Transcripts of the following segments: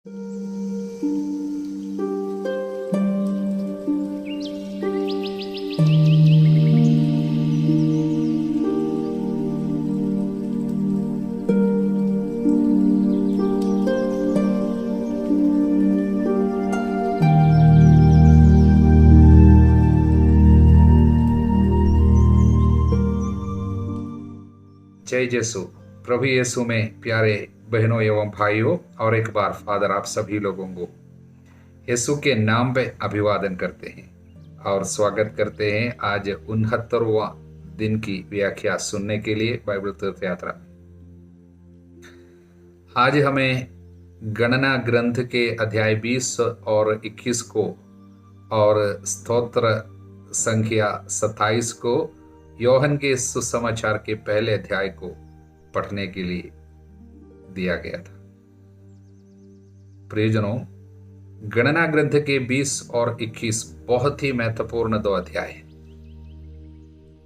जय यीशु। प्रभु यीशु में प्यारे बहनों एवं भाइयों, और एक बार फादर आप सभी लोगों को यीशु के नाम पे अभिवादन करते हैं और स्वागत करते हैं आज 69वां दिन की व्याख्या सुनने के लिए बाइबल तीर्थ यात्रा। आज हमें गणना ग्रंथ के अध्याय 20 और 21 को और स्तोत्र संख्या 27 को योहन के सुसमाचार के पहले अध्याय को पढ़ने के लिए दिया गया था। प्रियजनों, गणना ग्रंथ के 20 और 21 बहुत ही महत्वपूर्ण 2 अध्याय हैं।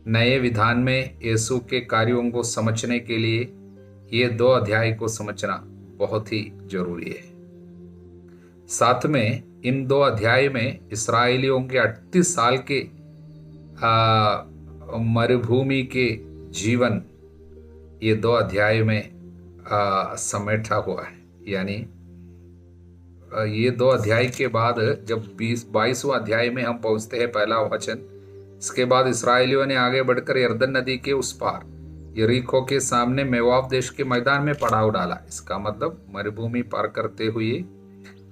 नए विधान में यीशु के कार्यों को समझने के लिए ये 2 अध्याय को समझना बहुत ही जरूरी है। साथ में इन 2 अध्याय में इस्राएलियों के 38 साल के मरुभूमि के जीवन ये 2 अध्याय में समेटा हुआ है। यानी ये 2 अध्याय के बाद जब 22वां अध्याय में हम पहुंचते हैं, पहला वचन, इसके बाद इस्राएलियों ने आगे बढ़कर यरदन नदी के उस पार यरीको के सामने मेवाब देश के मैदान में पड़ाव डाला। इसका मतलब मरुभूमि पार करते हुए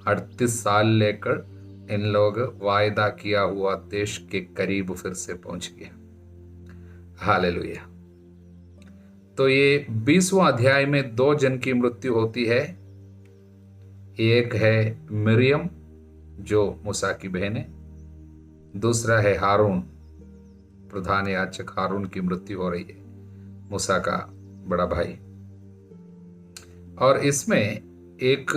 38 साल लेकर इन लोग वायदा किया हुआ देश के करीब फिर से पहुंच गया। हालेलुया। तो ये 20वां अध्याय में 2 जन की मृत्यु होती है। एक है मिरियम जो मूसा की बहन है, दूसरा है हारून, प्रधान याजक हारून की मृत्यु हो रही है, मूसा का बड़ा भाई। और इसमें एक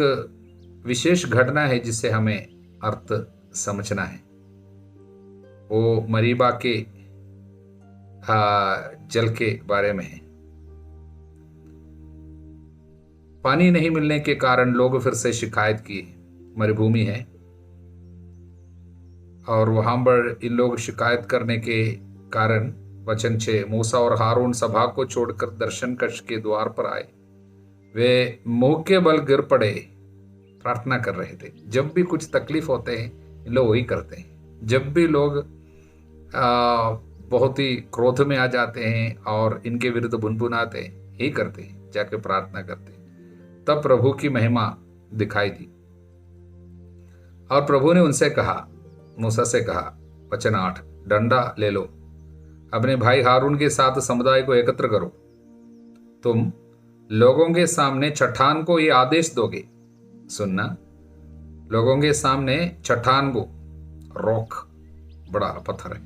विशेष घटना है जिसे हमें अर्थ समझना है। वो मरीबा के जल के बारे में है। पानी नहीं मिलने के कारण लोग फिर से शिकायत की, मरुभूमि है, और वहां पर इन लोग शिकायत करने के कारण वचन 6, मूसा और हारून सभा को छोड़कर दर्शन कक्ष के द्वार पर आए। वे मुंह के बल गिर पड़े, प्रार्थना कर रहे थे। जब भी कुछ तकलीफ होते हैं इन लोग वही करते हैं। जब भी लोग बहुत ही क्रोध में आ जाते हैं और इनके विरुद्ध बुनबुनाते हैं, यही करते हैं, जाके प्रार्थना करते हैं। तब प्रभु की महिमा दिखाई दी और प्रभु ने उनसे कहा, मूसा से कहा, वचन 8, डंडा ले लो, अपने भाई हारून के साथ समुदाय को एकत्र करो। तुम लोगों के सामने चट्टान को ये आदेश दोगे। सुनना, लोगों के सामने चट्टान को, रॉक बड़ा पत्थर है,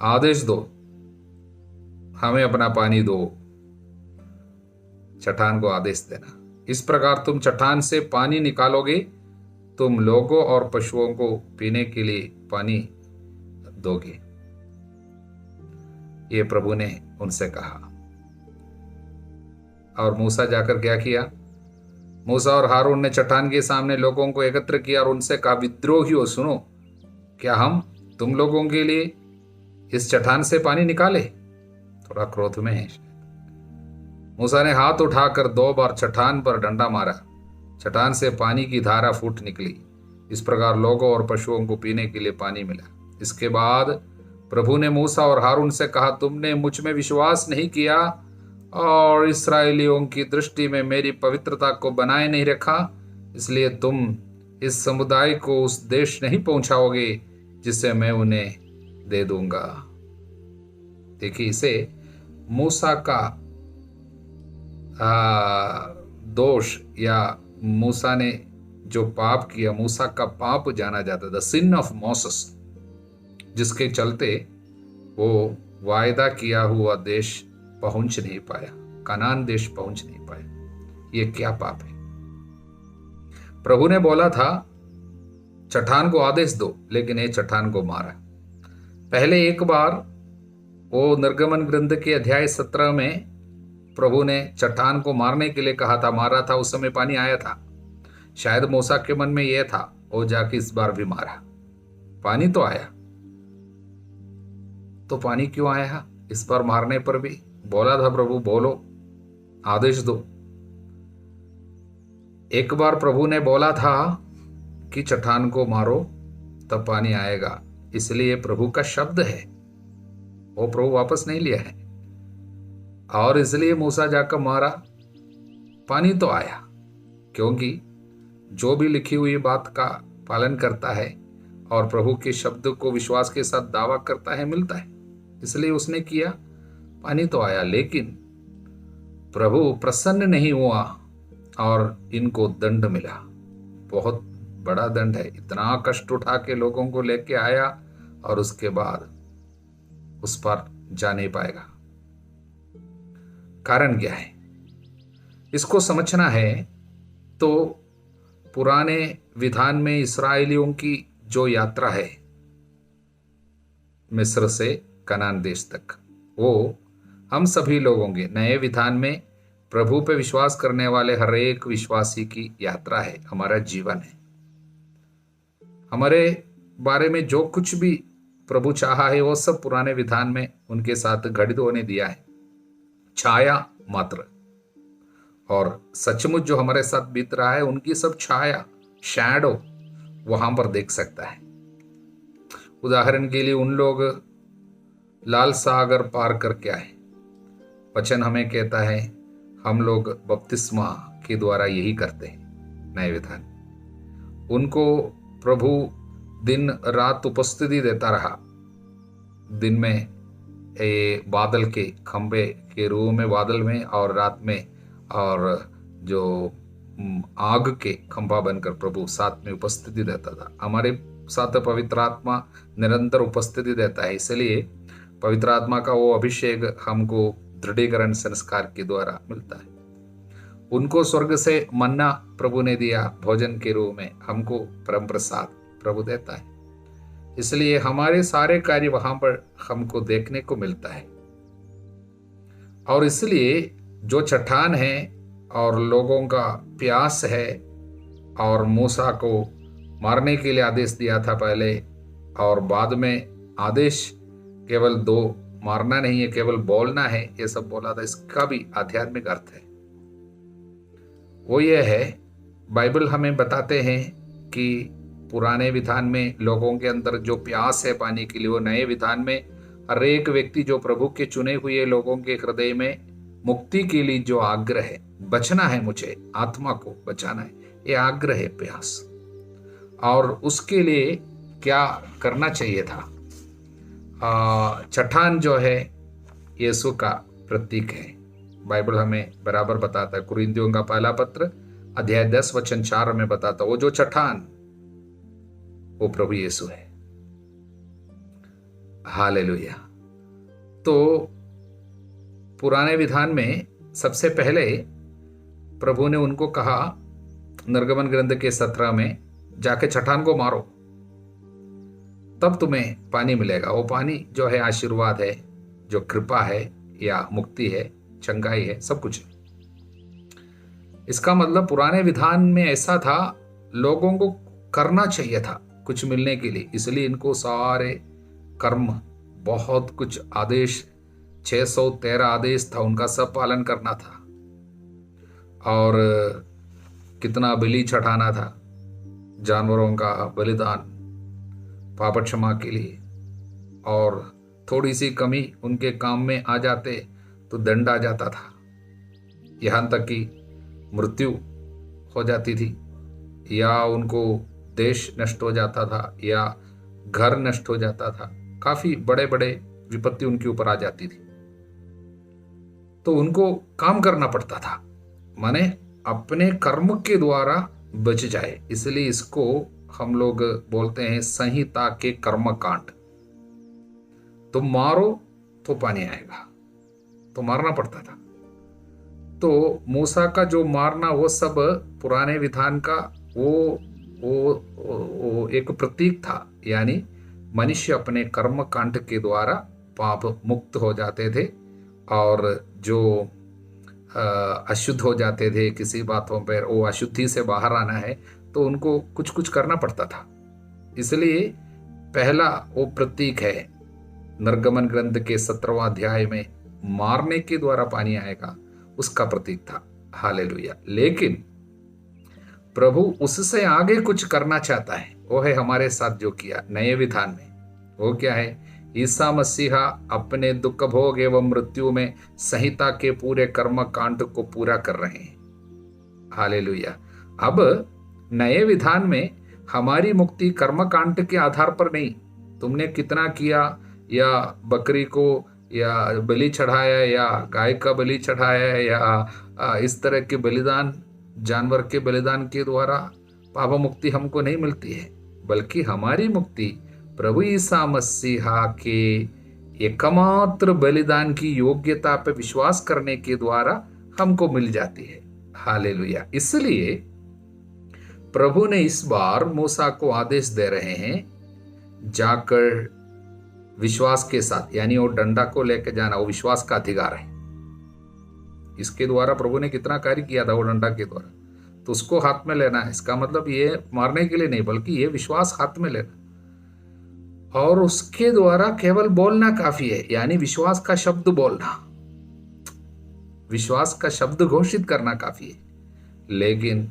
आदेश दो, हमें अपना पानी दो। चट्टान को आदेश देना। इस प्रकार तुम चट्टान से पानी निकालोगे, तुम लोगों और पशुओं को पीने के लिए पानी दोगे। ये प्रभु ने उनसे कहा। और मूसा जाकर क्या किया? मूसा और हारून ने चट्टान के सामने लोगों को एकत्र किया और उनसे कहा, विद्रोहियों सुनो, क्या हम तुम लोगों के लिए इस चट्टान से पानी निकाले? थोड़ा क्रोध में है। मूसा ने हाथ उठाकर 2 बार चट्टान पर डंडा मारा, चट्टान से पानी की धारा फूट निकली। इस प्रकार लोगों और पशुओं को पीने के लिए पानी मिला। इसके बाद प्रभु ने मूसा और हारून से कहा, तुमने मुझ में विश्वास नहीं किया और इस्राएलियों की दृष्टि में मेरी पवित्रता को बनाए नहीं रखा, इसलिए तुम इस समुदाय को उस देश नहीं पहुंचाओगे जिसे मैं उन्हें दे दूंगा। देखिए, इसे मूसा का दोष या मूसा ने जो पाप किया, मूसा का पाप जाना जाता, द सिन ऑफ मोसेस, जिसके चलते वो वायदा किया हुआ देश पहुंच नहीं पाया, कनान देश पहुंच नहीं पाया। ये क्या पाप है? प्रभु ने बोला था चट्टान को आदेश दो, लेकिन ये चट्टान को मारा। पहले एक बार वो निर्गमन ग्रंथ के अध्याय 17 में प्रभु ने चट्टान को मारने के लिए कहा था, मारा था, उस समय पानी आया था। शायद मूसा के मन में यह था, वो जाके इस बार भी मारा, पानी तो आया। तो पानी क्यों आया इस बार मारने पर भी? बोला था प्रभु बोलो, आदेश दो। एक बार प्रभु ने बोला था कि चट्टान को मारो तब पानी आएगा, इसलिए प्रभु का शब्द है, वो प्रभु वापस नहीं लिया है। और इसलिए मूसा जाकर मारा, पानी तो आया, क्योंकि जो भी लिखी हुई बात का पालन करता है और प्रभु के शब्द को विश्वास के साथ दावा करता है, मिलता है। इसलिए उसने किया, पानी तो आया। लेकिन प्रभु प्रसन्न नहीं हुआ और इनको दंड मिला, बहुत बड़ा दंड है। इतना कष्ट उठा के लोगों को लेके आया और उसके बाद उस पर जा नहीं पाएगा। कारण क्या है, इसको समझना है। तो पुराने विधान में इस्राएलियों की जो यात्रा है मिस्र से कनान देश तक, वो हम सभी लोगों के नए विधान में प्रभु पे विश्वास करने वाले हर एक विश्वासी की यात्रा है, हमारा जीवन है। हमारे बारे में जो कुछ भी प्रभु चाहा है वो सब पुराने विधान में उनके साथ घटित होने दिया है, छाया मात्र। और सचमुच जो हमारे साथ बीत रहा है उनकी सब छाया, शैडो वहां पर देख सकता है। उदाहरण के लिए उन लोग लाल सागर पार करके आए, वचन हमें कहता है हम लोग बपतिस्मा के द्वारा यही करते हैं, नए विधान। उनको प्रभु दिन रात उपस्थिति देता रहा, दिन में बादल के खंबे के रूप में बादल में, और रात में और जो आग के खंभा बनकर प्रभु साथ में उपस्थिति देता था। हमारे साथ पवित्र आत्मा निरंतर उपस्थिति देता है, इसलिए पवित्र आत्मा का वो अभिषेक हमको दृढ़ीकरण संस्कार के द्वारा मिलता है। उनको स्वर्ग से मन्ना प्रभु ने दिया भोजन के रूप में, हमको परम प्रसाद प्रभु देता है। इसलिए हमारे सारे कार्य वहां पर हमको देखने को मिलता है। और इसलिए जो चट्टान है और लोगों का प्यास है, और मूसा को मारने के लिए आदेश दिया था पहले, और बाद में आदेश केवल 2 मारना नहीं है, केवल बोलना है, ये सब बोला था। इसका भी आध्यात्मिक अर्थ है, वो ये है, बाइबल हमें बताते हैं कि पुराने विधान में लोगों के अंदर जो प्यास है पानी के लिए, वो नए विधान में हर एक व्यक्ति जो प्रभु के चुने हुए लोगों के हृदय में मुक्ति के लिए जो आग्रह है, बचना है, मुझे आत्मा को बचाना है, ये आग्रह है, प्यास। और उसके लिए क्या करना चाहिए था? चट्टान जो है यीशु का प्रतीक है, बाइबल हमें बराबर बताता है। कुरिन्थियों का पहला पत्र अध्याय 10 वचन 4 में बताता, वो जो चट्टान वो प्रभु यीशु है। हालेलुया। तो पुराने विधान में सबसे पहले प्रभु ने उनको कहा निर्गमन ग्रंथ के 17 में, जाके चट्टान को मारो तब तुम्हें पानी मिलेगा। वो पानी जो है आशीर्वाद है, जो कृपा है या मुक्ति है, चंगाई है, सब कुछ है। इसका मतलब पुराने विधान में ऐसा था, लोगों को करना चाहिए था कुछ मिलने के लिए, इसलिए इनको सारे कर्म, बहुत कुछ आदेश, 613 आदेश था, उनका सब पालन करना था। और कितना बलि चढ़ाना था, जानवरों का बलिदान पाप क्षमा के लिए। और थोड़ी सी कमी उनके काम में आ जाते तो दंड आ जाता था, यहाँ तक कि मृत्यु हो जाती थी, या उनको देश नष्ट हो जाता था, या घर नष्ट हो जाता था। काफी बड़े बड़े विपत्ति उनके ऊपर आ जाती थी। तो उनको काम करना पड़ता था, माने अपने कर्म के द्वारा बच जाए। इसलिए इसको हम लोग बोलते हैं संहिता के कर्म कांड। तो मारो तो पानी आएगा, तो मारना पड़ता था। तो मूसा का जो मारना वो सब पुराने विधान का वो एक प्रतीक था, यानी मनुष्य अपने कर्म कांड के द्वारा पाप मुक्त हो जाते थे। और जो अशुद्ध हो जाते थे किसी बातों पर, वो अशुद्धि से बाहर आना है तो उनको कुछ कुछ करना पड़ता था। इसलिए पहला वो प्रतीक है निर्गमन ग्रंथ के 17वां अध्याय में मारने के द्वारा पानी आएगा, उसका प्रतीक था। हालेलुया। लेकिन प्रभु उससे आगे कुछ करना चाहता है, वो है हमारे साथ जो किया नए विधान में। वो क्या है? ईसा मसीहा अपने दुख भोग एवं मृत्यु में संहिता के पूरे कर्म कांड को पूरा कर रहे हैं। हालेलुया। अब नए विधान में हमारी मुक्ति कर्म कांड के आधार पर नहीं, तुमने कितना किया या बकरी को या बलि चढ़ाया या गाय का बलि चढ़ाया या इस तरह के बलिदान, जानवर के बलिदान के द्वारा पाप मुक्ति हमको नहीं मिलती है, बल्कि हमारी मुक्ति प्रभु ईसा मसीहा के एकमात्र बलिदान की योग्यता पर विश्वास करने के द्वारा हमको मिल जाती है। हालेलुया। इसलिए प्रभु ने इस बार मूसा को आदेश दे रहे हैं, जाकर विश्वास के साथ, यानी वो डंडा को लेकर जाना, वो विश्वास का अधिकार है। इसके द्वारा प्रभु ने कितना कार्य किया था, वो डंडा के द्वारा, तो उसको हाथ में लेना है। इसका मतलब ये मारने के लिए नहीं, बल्कि ये विश्वास हाथ में लेना, और उसके द्वारा केवल बोलना काफी है, यानी विश्वास का शब्द बोलना, विश्वास का शब्द घोषित करना काफी है। लेकिन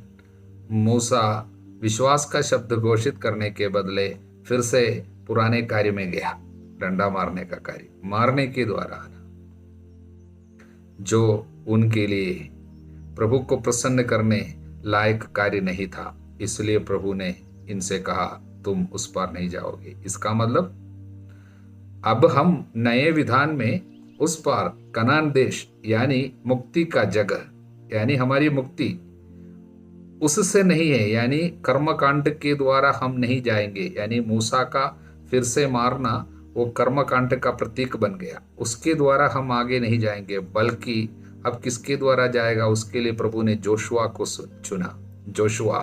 मूसा विश्वास का शब्द घोषित करने के बदले फिर से पुराने कार्य में गया, डंडा मारने का कार्य, मारने के द्वारा, जो उनके लिए प्रभु को प्रसन्न करने लायक कार्य नहीं था। इसलिए प्रभु ने इनसे कहा, तुम उस पार नहीं जाओगे। इसका मतलब अब हम नए विधान में उस पार कनान देश, यानी मुक्ति का जगह, यानी हमारी मुक्ति उससे नहीं है, यानी कर्मकांड के द्वारा हम नहीं जाएंगे। यानी मूसा का फिर से मारना वो कर्मकांड का प्रतीक बन गया, उसके द्वारा हम आगे नहीं जाएंगे, बल्कि अब किसके द्वारा जाएगा? उसके लिए प्रभु ने जोशुआ को चुना। जोशुआ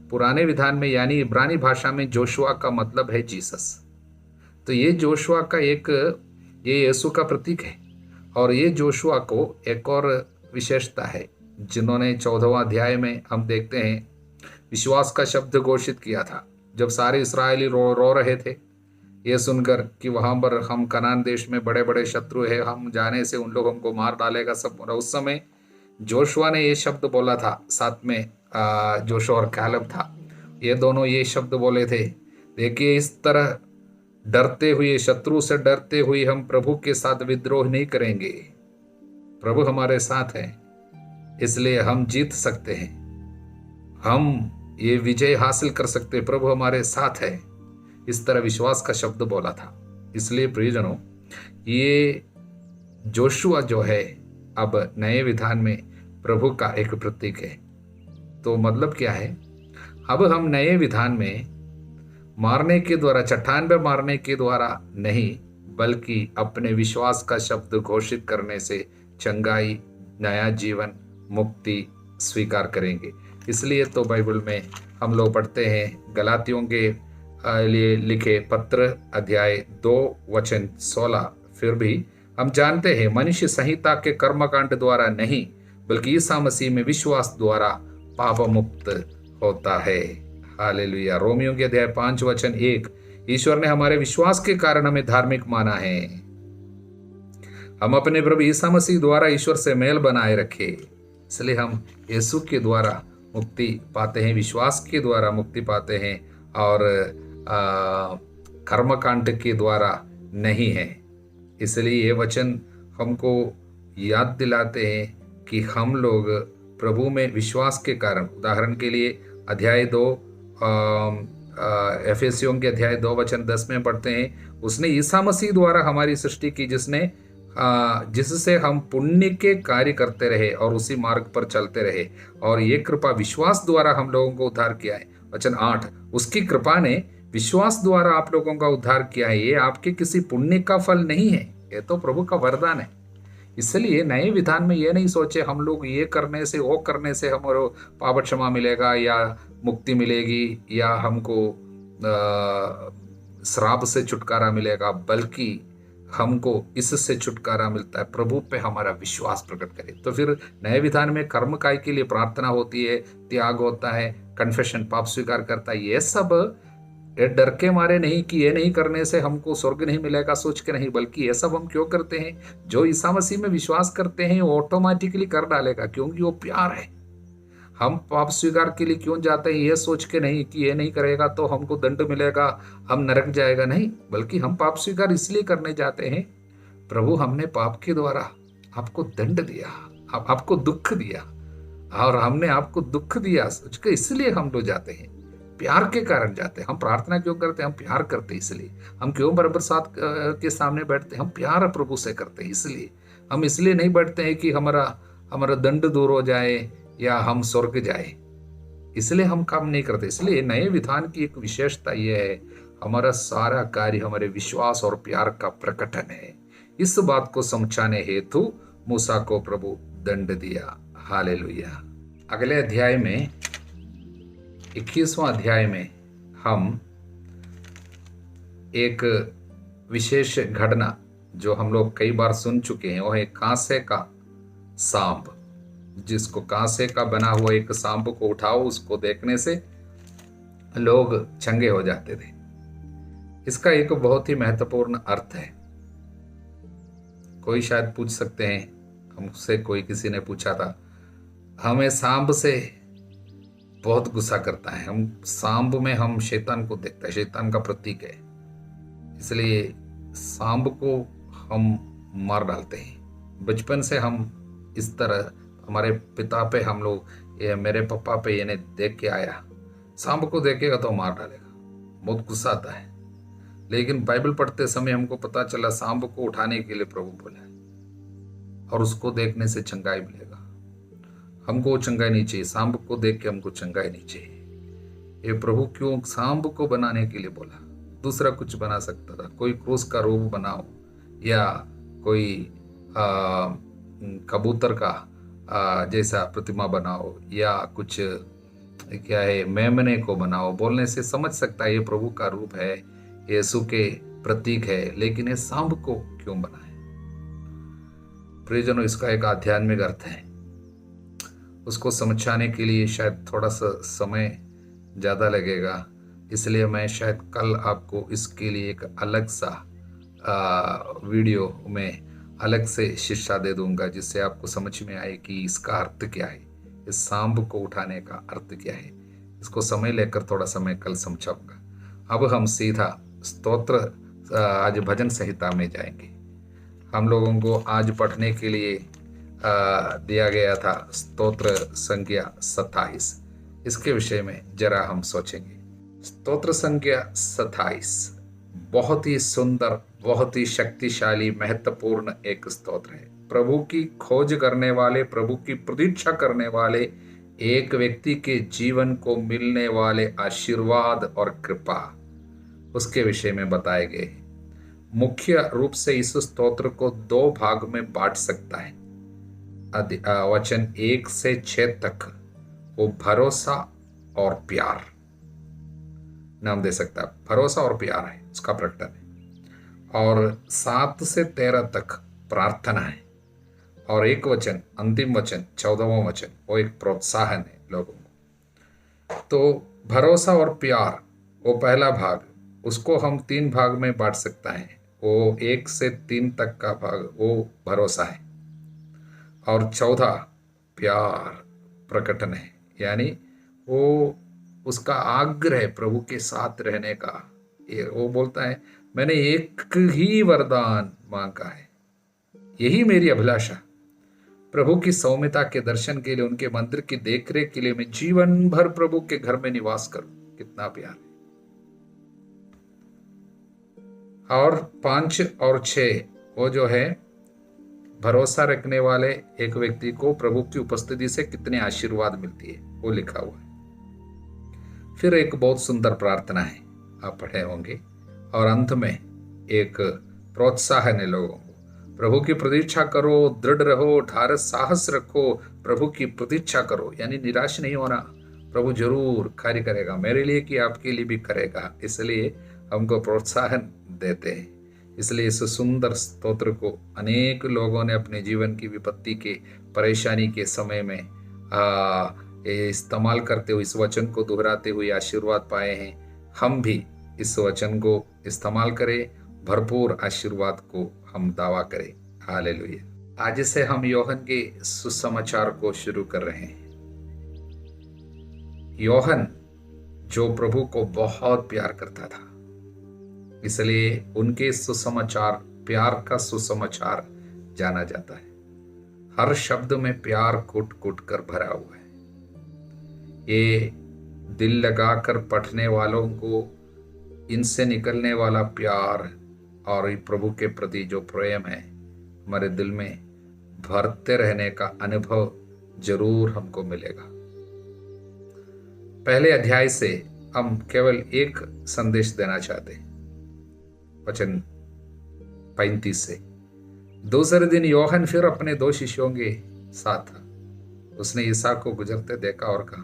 पुराने विधान में, यानी इब्रानी भाषा में जोशुआ का मतलब है जीसस। तो ये जोशुआ का ये यीशु का प्रतीक है। और ये जोशुआ को एक और विशेषता है, जिन्होंने 14वां अध्याय में हम देखते हैं विश्वास का शब्द घोषित किया था। जब सारे इस्राएली रो रहे थे ये सुनकर कि वहां पर हम कनान देश में बड़े बड़े शत्रु है, हम जाने से उन लोग हमको मार डालेगा सब, उस समय जोशुआ ने ये शब्द बोला था। साथ में जोशुआ और कैलेब था, ये दोनों ये शब्द बोले थे, देखिए इस तरह डरते हुए, शत्रु से डरते हुए हम प्रभु के साथ विद्रोह नहीं करेंगे। प्रभु हमारे साथ है, इसलिए हम जीत सकते हैं, हम ये विजय हासिल कर सकते हैं, प्रभु हमारे साथ है। इस तरह विश्वास का शब्द बोला था। इसलिए प्रियजनों, ये जोशुआ जो है अब नए विधान में प्रभु का एक प्रतीक है। तो मतलब क्या है? अब हम नए विधान में मारने के द्वारा, चट्टान पर मारने के द्वारा नहीं, बल्कि अपने विश्वास का शब्द घोषित करने से चंगाई, नया जीवन, मुक्ति स्वीकार करेंगे। इसलिए तो बाइबल में हम लोग पढ़ते हैं गलातियों के लिए लिखे पत्र अध्याय 2 वचन 16, फिर भी हम जानते हैं मनुष्य संहिता के कर्मकांड द्वारा नहीं, बल्कि ईसा मसीह में विश्वास द्वारा पाप मुक्त होता है। हालेलुया। रोमियो के अध्याय 5 वचन 1, ईश्वर ने हमारे विश्वास के कारण हमें धार्मिक माना है। हम अपने प्रभु ईसा मसीह द्वारा ईश्वर से मेल बनाए रखे, इसलिए हम यीशु के द्वारा मुक्ति पाते हैं, विश्वास के द्वारा मुक्ति पाते हैं, और कर्मकांड के द्वारा नहीं है। इसलिए ये वचन हमको याद दिलाते हैं कि हम लोग प्रभु में विश्वास के कारण, उदाहरण के लिए अध्याय 2 एफेसियों के अध्याय 2 वचन 10 में पढ़ते हैं, उसने ईसा मसीह द्वारा हमारी सृष्टि की, जिससे हम पुण्य के कार्य करते रहे और उसी मार्ग पर चलते रहे, और ये कृपा विश्वास द्वारा हम लोगों को उद्धार किया है। वचन 8, उसकी कृपा ने विश्वास द्वारा आप लोगों का उद्धार किया है, ये आपके किसी पुण्य का फल नहीं है, ये तो प्रभु का वरदान है। इसलिए नए विधान में ये नहीं सोचे हम लोग ये करने से, वो करने से हमारे पाप क्षमा मिलेगा या मुक्ति मिलेगी या हमको श्राप से छुटकारा मिलेगा, बल्कि हमको इससे छुटकारा मिलता है, प्रभु पे हमारा विश्वास प्रकट करें। तो फिर नए विधान में कर्म काय के लिए प्रार्थना होती है, त्याग होता है, कन्फेशन पाप स्वीकार करता है। ये सब ये डर के मारे नहीं कि ये नहीं करने से हमको स्वर्ग नहीं मिलेगा सोच के नहीं, बल्कि ये सब हम क्यों करते हैं, जो ईसा मसीह में विश्वास करते हैं वो ऑटोमेटिकली कर डालेगा, क्योंकि वो प्यार है। हम पाप स्वीकार के लिए क्यों जाते हैं, ये सोच के नहीं कि ये नहीं करेगा तो हमको दंड मिलेगा, हम नरक जाएगा, नहीं, बल्कि हम पाप स्वीकार इसलिए करने जाते हैं, प्रभु हमने पाप के द्वारा आपको दंड दिया, आपको दुख दिया, और हमने आपको दुख दिया सोच के इसलिए हम लोग जाते हैं, प्यार के कारण जाते हैं। हम प्रार्थना क्यों करते हैं, हम प्यार करते हैं इसलिए। हम क्यों बराबर साथ के सामने बैठते हैं, हम प्यार प्रभु से करते हैं इसलिए। हम इसलिए नहीं बैठते हैं कि हमारा हमारा दंड दूर हो जाए या हम स्वर्ग जाए, इसलिए हम काम नहीं करते। इसलिए नए विधान की एक विशेषता यह है, हमारा सारा कार्य हमारे विश्वास और प्यार का प्रकटन है। इस बात को समझाने हेतु मूसा को प्रभु दंड दिया। हालेलुया। अगले अध्याय में 21वां अध्याय में हम एक विशेष घटना जो हम लोग कई बार सुन चुके हैं, वो है कांसे का सांप। जिसको कांसे का बना हुआ एक सांप को उठाओ, उसको देखने से लोग चंगे हो जाते थे। इसका एक बहुत ही महत्वपूर्ण अर्थ है। कोई शायद पूछ सकते हैं, हमसे कोई किसी ने पूछा था, हमें सांप से बहुत गुस्सा करता है, हम सांप में हम शैतान को देखते हैं, शैतान का प्रतीक है, इसलिए सांप को हम मार डालते हैं। बचपन से हम इस तरह हमारे पिता पे हम लोग, ये मेरे पापा पे ये देख के आया, सांप को देखेगा तो मार डालेगा, बहुत गुस्सा आता है। लेकिन बाइबल पढ़ते समय हमको पता चला सांप को उठाने के लिए प्रभु बोला और उसको देखने से चंगाई मिलेगा। हमको चंगाई नहीं चाहिए, सांप को देख के हमको चंगाई नहीं चाहिए। ये प्रभु क्यों सांप को बनाने के लिए बोला, दूसरा कुछ बना सकता था, कोई क्रूस का रूप बनाओ या कोई कबूतर का जैसा प्रतिमा बनाओ या कुछ क्या है मेमने को बनाओ, बोलने से समझ सकता है ये प्रभु का रूप है, यीशु के प्रतीक है, लेकिन ये सांप को क्यों बनाए? प्रियजनों, इसका एक आध्यात्मिक अर्थ है, उसको समझाने के लिए शायद थोड़ा सा समय ज़्यादा लगेगा, इसलिए मैं शायद कल आपको इसके लिए एक अलग सा वीडियो में अलग से शिक्षा दे दूंगा, जिससे आपको समझ में आए कि इसका अर्थ क्या है, इस सांप को उठाने का अर्थ क्या है। इसको समय लेकर थोड़ा समय कल समझाऊंगा। अब हम सीधा स्तोत्र आज भजन संहिता में जाएंगे। हम लोगों को आज पढ़ने के लिए दिया गया था स्तोत्र संख्या 27। इसके विषय में जरा हम सोचेंगे। स्तोत्र संख्या 27 बहुत ही सुंदर, बहुत ही शक्तिशाली, महत्वपूर्ण एक स्तोत्र है। प्रभु की खोज करने वाले, प्रभु की प्रतीक्षा करने वाले एक व्यक्ति के जीवन को मिलने वाले आशीर्वाद और कृपा, उसके विषय में बताए गए। मुख्य रूप से इस स्तोत्र को 2 भाग में बांट सकता है। वचन 1 से 6 तक वो भरोसा और प्यार नाम दे सकता है, भरोसा और प्यार है उसका प्रकटन है। और 7 से 13 तक प्रार्थना है। और एक वचन, अंतिम वचन 14वां वचन, वो एक प्रोत्साहन है लोगों को। तो भरोसा और प्यार वो पहला भाग, उसको हम 3 भाग में बांट सकता है। वो 1 से 3 तक का भाग वो भरोसा है और 14 प्यार प्रकटन है, यानी वो उसका आग्रह प्रभु के साथ रहने का। वो बोलता है, मैंने एक ही वरदान मांगा है, यही मेरी अभिलाषा, प्रभु की सौम्यता के दर्शन के लिए, उनके मंदिर की देखरेख के लिए मैं जीवन भर प्रभु के घर में निवास करूं। कितना प्यार है। और 5 और 6 वो जो है भरोसा रखने वाले एक व्यक्ति को प्रभु की उपस्थिति से कितने आशीर्वाद मिलती है, वो लिखा हुआ है। फिर एक बहुत सुंदर प्रार्थना है, आप पढ़े होंगे। और अंत में एक प्रोत्साहन है लोगों को, प्रभु की प्रतीक्षा करो, दृढ़ रहो, ढारस साहस रखो, प्रभु की प्रतीक्षा करो, यानी निराश नहीं होना। प्रभु जरूर कार्य करेगा, मेरे लिए कि आपके लिए भी करेगा, इसलिए हमको प्रोत्साहन देते हैं। इसलिए इस सुंदर स्तोत्र को अनेक लोगों ने अपने जीवन की विपत्ति के, परेशानी के समय में इस्तेमाल करते हुए, इस वचन को दोहराते हुए आशीर्वाद पाए हैं। हम भी इस वचन को इस्तेमाल करें, भरपूर आशीर्वाद को हम दावा करें। हालेलुया। आज से हम योहन के सुसमाचार को शुरू कर रहे हैं। योहन जो प्रभु को बहुत प्यार करता था, इसलिए उनके सुसमाचार, प्यार का सुसमाचार जाना जाता है। हर शब्द में प्यार कूट कूट कर भरा हुआ है। ये दिल लगाकर पढ़ने वालों को इनसे निकलने वाला प्यार और प्रभु के प्रति जो प्रेम है, हमारे दिल में भरते रहने का अनुभव जरूर हमको मिलेगा। पहले अध्याय से हम केवल एक संदेश देना चाहते हैं, वचन 35 से। दूसरे दिन योहन फिर अपने 2 शिष्यों के साथ था। उसने ईसा को गुजरते देखा और कहा,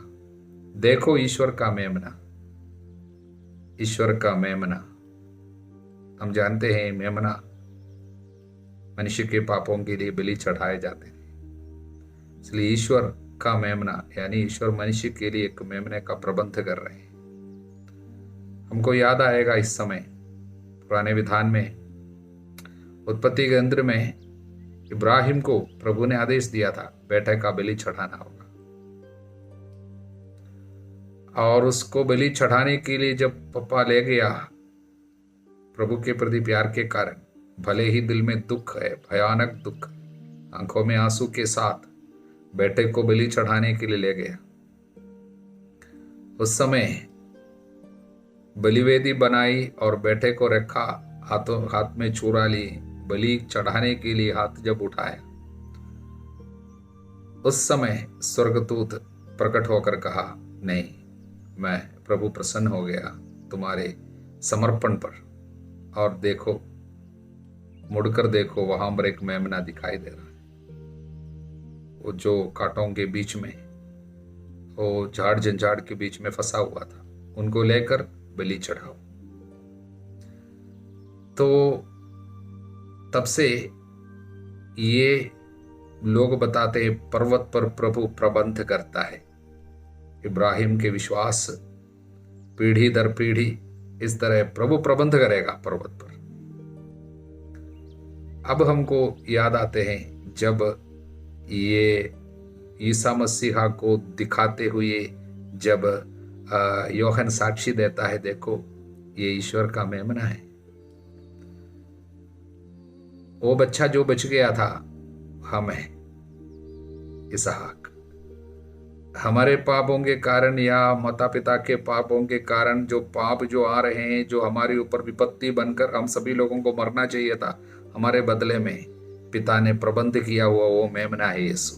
देखो ईश्वर का मेमना, ईश्वर का मेमना। हम जानते हैं मेमना मनुष्य के पापों के लिए बलि चढ़ाए जाते हैं, इसलिए ईश्वर का मेमना यानी ईश्वर मनुष्य के लिए एक मेमने का प्रबंध कर रहे हैं। हमको याद आएगा इस समय पुराने विधान में, उत्पत्ति केंद्र में इब्राहिम को प्रभु ने आदेश दिया था बेटे का बलि चढ़ाना होगा, और उसको बलि चढ़ाने के लिए जब पप्पा ले गया, प्रभु के प्रति प्यार के कारण, भले ही दिल में दुख है, भयानक दुख, आंखों में आंसू के साथ बेटे को बलि चढ़ाने के लिए ले गया। उस समय बलिवेदी बनाई और बेटे को रखा, हाथ में चूरा ली, बलि चढ़ाने के लिए हाथ जब उठाया, उस समय स्वर्गदूत प्रकट होकर कहा, नहीं, मैं प्रभु प्रसन्न हो गया तुम्हारे समर्पण पर, और देखो, मुड़कर देखो, वहां पर एक मेमना दिखाई दे रहा है। वो जो कांटों के बीच में, वो झाड़ झंझाड़ के बीच में फंसा हुआ था, उनको लेकर बलि चढ़ाओ। तो तब से ये लोग बताते पर्वत पर प्रभु प्रबंध करता है। इब्राहिम के विश्वास पीढ़ी दर पीढ़ी इस तरह प्रभु प्रबंध करेगा पर्वत पर। अब हमको याद आते हैं जब ये ईसा मसीहा को दिखाते हुए जब योहन साक्षी देता है, देखो ये ईश्वर का मेमना है। वो बच्चा जो बच गया था, हम है इसहाक। हमारे पापों के कारण या माता पिता के पापों के कारण जो पाप जो आ रहे हैं, जो हमारे ऊपर विपत्ति बनकर हम सभी लोगों को मरना चाहिए था, हमारे बदले में पिता ने प्रबंध किया हुआ वो मेमना है यीशु।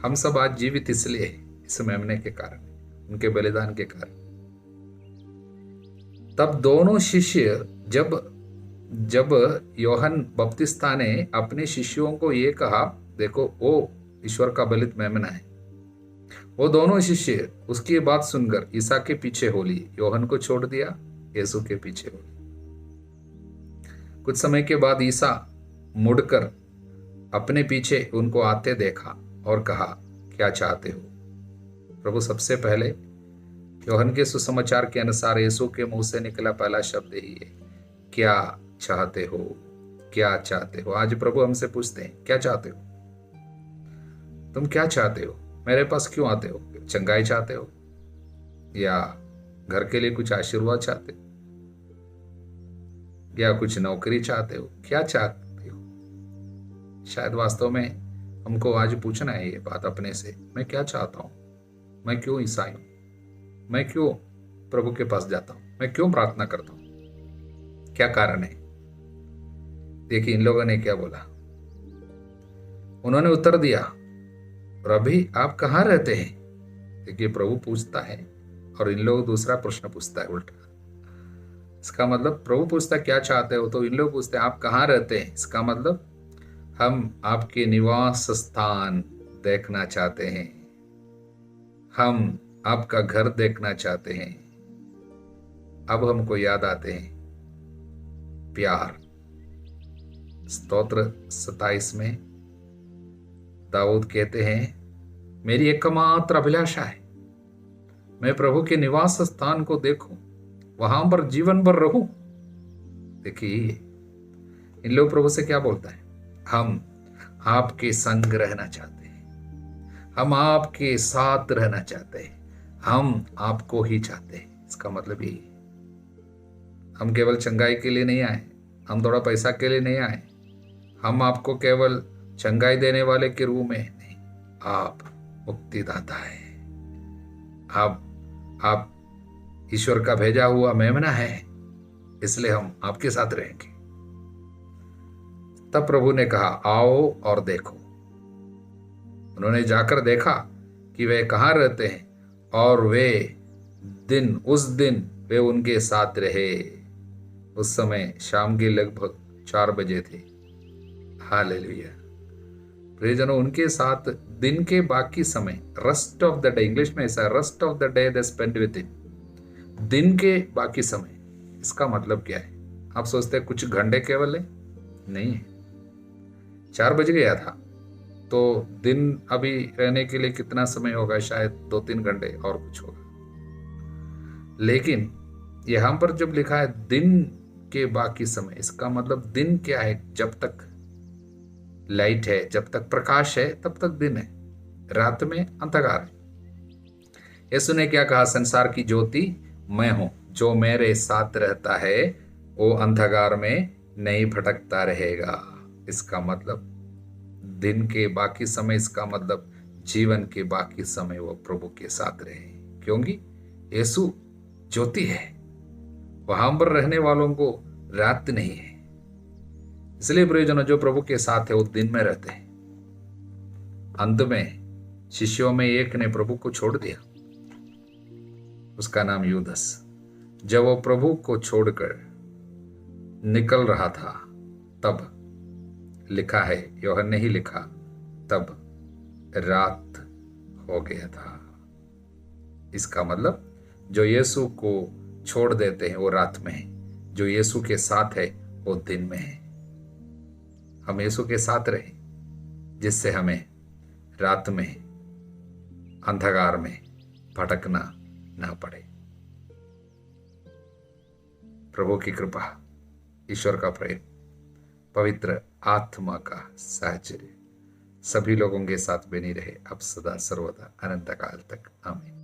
हम सब आज जीवित इसलिए इस मेमने के कारण, उनके बलिदान के कारण। तब दोनों शिष्य जब योहन बपतिस्ता ने अपने शिष्यों को ये कहा, देखो वो ईश्वर का बलित मेमना है, वो दोनों शिष्य उसकी बात सुनकर ईसा के पीछे हो लिए, योहन को छोड़ दिया, यीशु के पीछे हो लिए। कुछ समय के बाद ईसा मुड़कर अपने पीछे उनको आते देखा और कहा, क्या चाहते हो? प्रभु सबसे पहले योहन के सुसमाचार के अनुसार यीशु के मुंह से निकला पहला शब्द ही है, क्या चाहते हो? क्या चाहते हो? आज प्रभु हमसे पूछते हैं, क्या चाहते हो? तुम क्या चाहते हो? मेरे पास क्यों आते हो? चंगाई चाहते हो या घर के लिए कुछ आशीर्वाद चाहते हो या कुछ नौकरी चाहते हो? क्या चाहते हो? शायद वास्तव में हमको आज पूछना है ये बात अपने से, मैं क्या चाहता हूं? मैं क्यों ईसाई हूं? मैं क्यों प्रभु के पास जाता हूं? मैं क्यों प्रार्थना करता हूं? क्या कारण है? देखिए इन लोगों ने क्या बोला। उन्होंने उत्तर दिया, रबी आप कहाँ रहते हैं? देखिए प्रभु पूछता है और इन लोग दूसरा प्रश्न पूछता है उल्टा। इसका मतलब प्रभु पूछता क्या चाहते हो, तो इन लोग पूछते हैं आप कहाँ रहते हैं। इसका मतलब हम आपके निवास स्थान देखना चाहते हैं, हम आपका घर देखना चाहते हैं। अब हमको याद आते हैं प्यार। स्तोत्र 27 में दाऊद कहते हैं, मेरी एकमात्र अभिलाषा है मैं प्रभु के निवास स्थान को देखूं, वहां पर जीवन भर रहूं। देखिए इन लोग प्रभु से क्या बोलता है, हम आपके संग रहना चाहते हैं, हम आपके साथ रहना चाहते हैं, हम आपको ही चाहते हैं। इसका मतलब यही, हम केवल चंगाई के लिए नहीं आए, हम थोड़ा पैसा के लिए नहीं आए, हम आपको केवल चंगाई देने वाले के रूप में नहीं, आप मुक्तिदाता है, आप ईश्वर का भेजा हुआ मेमना है, इसलिए हम आपके साथ रहेंगे। तब प्रभु ने कहा, आओ और देखो। उन्होंने जाकर देखा कि वे कहाँ रहते हैं, और उस दिन वे उनके साथ रहे। उस समय शाम के लगभग 4 बजे थे। हालेलुया। प्रियजनों, उनके साथ दिन के बाकी समय, rest of the day, English में ऐसा, rest of the day they spend with him. दिन के बाकी समय, इसका मतलब क्या है? आप सोचते हैं कुछ घंटे केवल है? नहीं है। 4 बज गया था तो दिन अभी रहने के लिए कितना समय होगा? शायद 2-3 घंटे और कुछ होगा। लेकिन यहां पर जब लिखा है दिन के बाकी समय, इसका मतलब दिन क्या है? जब तक लाइट है, जब तक प्रकाश है, तब तक दिन है, रात में अंधकार है। यीशु ने क्या कहा? संसार की ज्योति मैं हूं, जो मेरे साथ रहता है वो अंधकार में नहीं भटकता रहेगा। इसका मतलब दिन के बाकी समय, इसका मतलब जीवन के बाकी समय वो प्रभु के साथ रहे, क्योंकि यीशु ज्योति है। वहां पर रहने वालों को रात नहीं है। इसलिए प्रियजनों, जो प्रभु के साथ है वो दिन में रहते हैं। अंत में शिष्यों में एक ने प्रभु को छोड़ दिया, उसका नाम यूदस। जब वो प्रभु को छोड़कर निकल रहा था, तब लिखा है, यूहन्ना ने ही लिखा, तब रात हो गया था। इसका मतलब जो यीशु को छोड़ देते हैं वो रात में है, जो यीशु के साथ है वो दिन में है। हम यीशु के साथ रहें, जिससे हमें रात में अंधकार में भटकना ना पड़े। प्रभु की कृपा, ईश्वर का प्रेम, पवित्र आत्मा का साहचर्य सभी लोगों के साथ बनी रहे, अब सदा सर्वदा अनंत काल तक। आमीन।